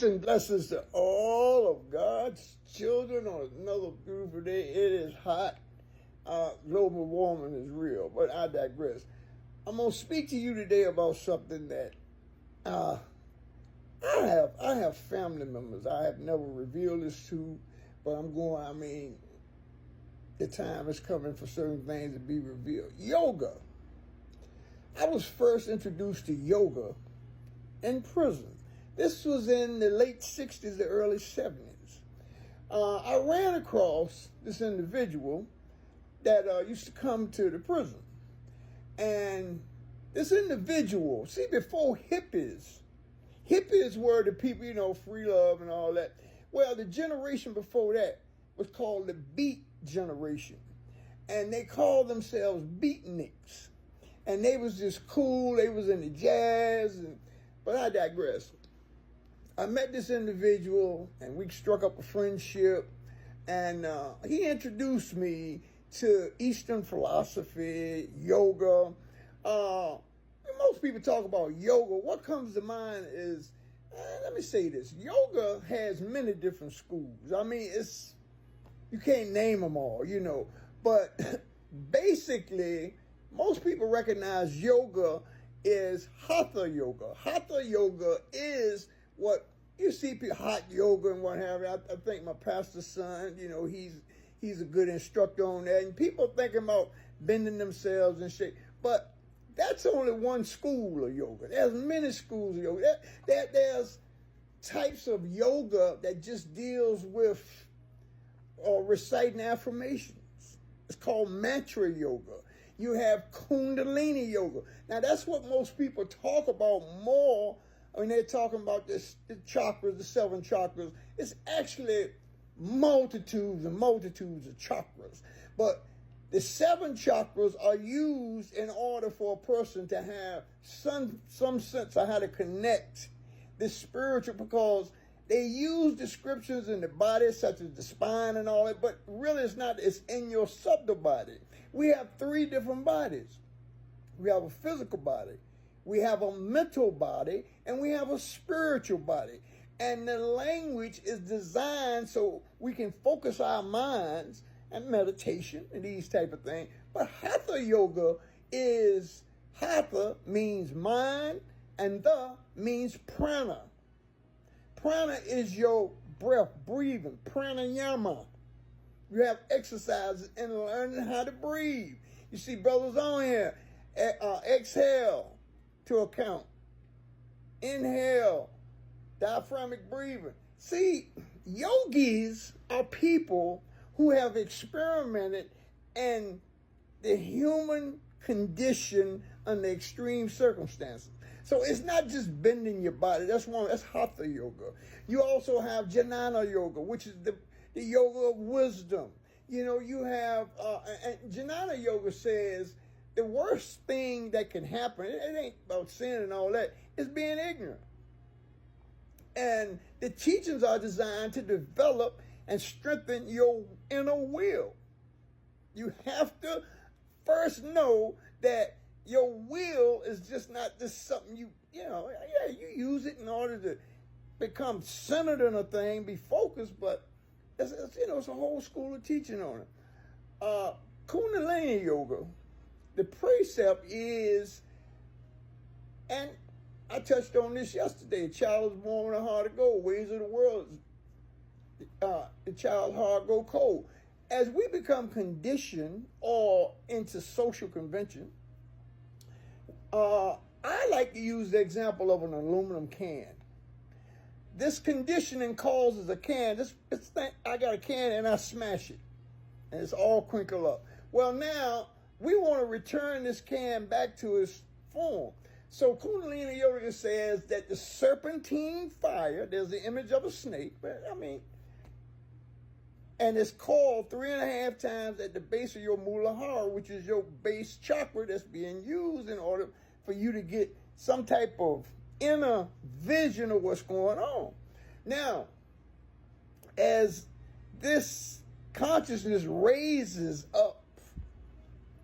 And blessings to all of God's children on another beautiful day. It is hot. Global warming is real, but I digress. I'm going to speak to you today about something that I have family members I have never revealed this to, but the time is coming for certain things to be revealed. Yoga. I was first introduced to yoga in prison. This was in the late 60s, the early 70s. I ran across this individual that used to come to the prison. And this individual, see, before hippies were the people, free love and all that. Well, the generation before that was called the beat generation. And they called themselves beatniks. And they was just cool, they was into jazz, but I digress. I met this individual and we struck up a friendship, and he introduced me to Eastern philosophy, yoga. Most people talk about yoga. What comes to mind is, let me say this, yoga has many different schools. You can't name them all, but basically, most people recognize yoga is hatha yoga. Hatha yoga is what you see people, hot yoga and what have you. I think my pastor's son, he's a good instructor on that. And people thinking about bending themselves and shit. But that's only one school of yoga. There's many schools of yoga. There's types of yoga that just deals with reciting affirmations. It's called mantra yoga. You have Kundalini yoga. Now, that's what most people talk about more when they're talking about the chakras, the 7 chakras. It's actually multitudes and multitudes of chakras. But the 7 chakras are used in order for a person to have some sense of how to connect the spiritual, because they use descriptions in the body, such as the spine and all that, but really it's not. It's in your subtle body. We have 3 different bodies. We have a physical body, we have a mental body, and we have a spiritual body. And the language is designed so we can focus our minds and meditation and these type of things. But hatha yoga hatha means mind, and the means prana. Prana is your breath, breathing, pranayama. You have exercises in learning how to breathe. You see brothers on here, exhale to a count. Inhale, diaphragmatic breathing. See, yogis are people who have experimented in the human condition under extreme circumstances. So it's not just bending your body. That's hatha yoga. You also have jnana yoga, which is the yoga of wisdom. You have, and jnana yoga says the worst thing that can happen, it ain't about sin and all that, is being ignorant. And the teachings are designed to develop and strengthen your inner will. You have to first know that your will is just not just something you use it in order to become centered in a thing, be focused, but it's a whole school of teaching on it. Kundalini yoga, the precept is, and I touched on this yesterday, a child is born with a heart of gold, ways of the world, the child's heart go cold. As we become conditioned or into social convention, I like to use the example of an aluminum can. This conditioning causes a can. I got a can and I smash it, and it's all crinkled up. Well, now we want to return this can back to its form. So Kundalini Yoga says that the serpentine fire, there's the image of a snake, and it's called 3.5 times at the base of your Muladhara, which is your base chakra that's being used in order for you to get some type of inner vision of what's going on. Now, as this consciousness raises up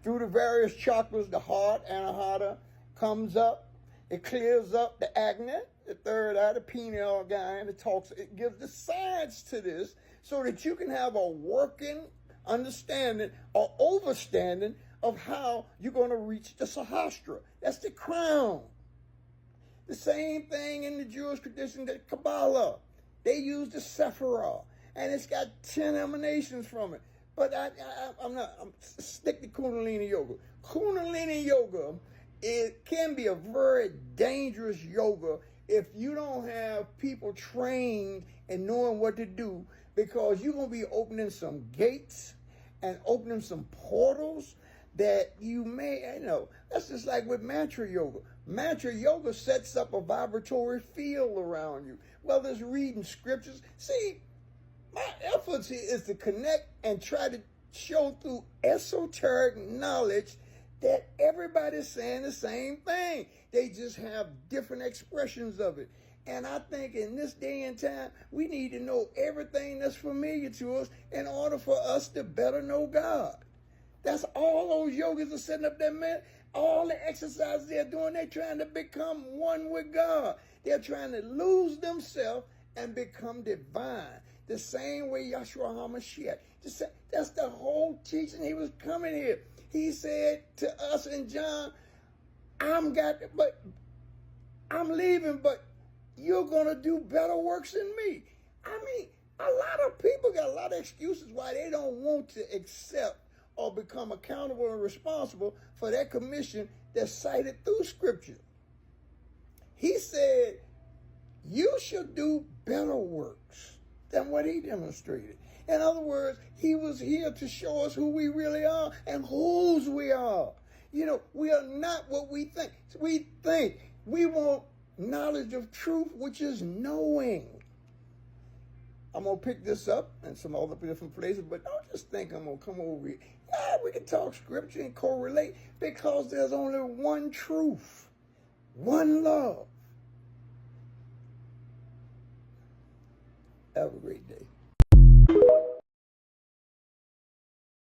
through the various chakras, the heart, anahata, comes up, it clears up the agni, the third eye, the pineal gland. It gives the science to this so that you can have a working understanding or overstanding of how you're going to reach the Sahasrara. That's the crown. The same thing in the Jewish tradition, the Kabbalah. They use the Sephirah, and it's got 10 emanations from it. But I'm stick to Kundalini Yoga. Kundalini Yoga, it can be a very dangerous yoga if you don't have people trained and knowing what to do, because you're going to be opening some gates and opening some portals that you may, that's just like with mantra yoga. Mantra yoga sets up a vibratory field around you. Whether it's reading scriptures. See, my efforts here is to connect and try to show through esoteric knowledge that everybody's saying the same thing. They just have different expressions of it. And I think in this day and time, we need to know everything that's familiar to us in order for us to better know God. That's all those yogis are setting up there, man. All the exercises they're doing, they're trying to become one with God. They're trying to lose themselves and become divine. The same way Yahshua HaMashiach. That's the whole teaching. He was coming here. He said to us in John, I'm leaving, but you're going to do better works than me. I mean, a lot of people got a lot of excuses why they don't want to accept or become accountable and responsible for that commission that's cited through Scripture. He said, you should do better works than what he demonstrated. In other words, he was here to show us who we really are and whose we are. We are not what we think. We want knowledge of truth, which is knowing. I'm going to pick this up in some other different places, but don't just think I'm going to come over here. Yeah, we can talk scripture and correlate, because there's only one truth, one love. Have a great day.